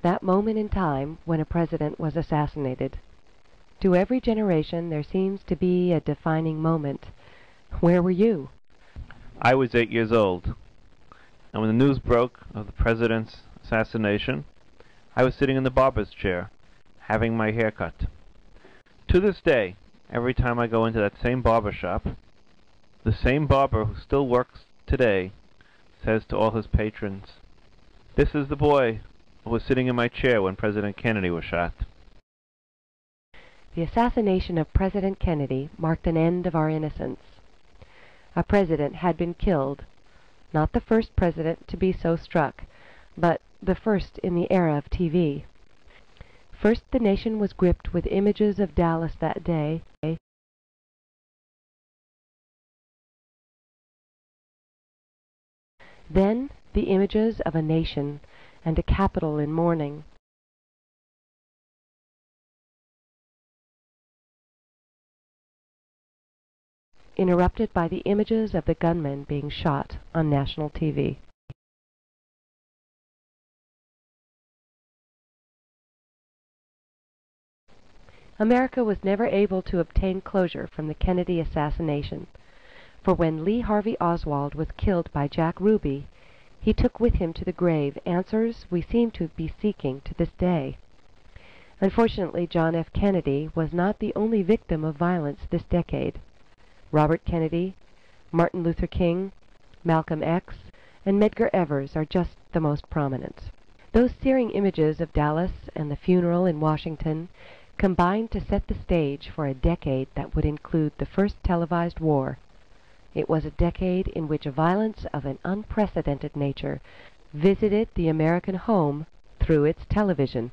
that moment in time when a president was assassinated. To every generation there seems to be a defining moment. Where were you? I was 8 years old, and when the news broke of the president's assassination, I was sitting in the barber's chair, having my hair cut. To this day, every time I go into that same barber shop, the same barber who still works today says to all his patrons, "This is the boy who was sitting in my chair when President Kennedy was shot." The assassination of President Kennedy marked an end of our innocence. A president had been killed, not the first president to be so struck, but the first in the era of TV. First, the nation was gripped with images of Dallas that day. Then, the images of a nation and a capital in mourning. Interrupted by the images of the gunmen being shot on national TV. America was never able to obtain closure from the Kennedy assassination, for when Lee Harvey Oswald was killed by Jack Ruby, he took with him to the grave answers we seem to be seeking to this day. Unfortunately, John F. Kennedy was not the only victim of violence this decade. Robert Kennedy, Martin Luther King, Malcolm X, and Medgar Evers are just the most prominent. Those searing images of Dallas and the funeral in Washington combined to set the stage for a decade that would include the first televised war. It was a decade in which violence of an unprecedented nature visited the American home through its television.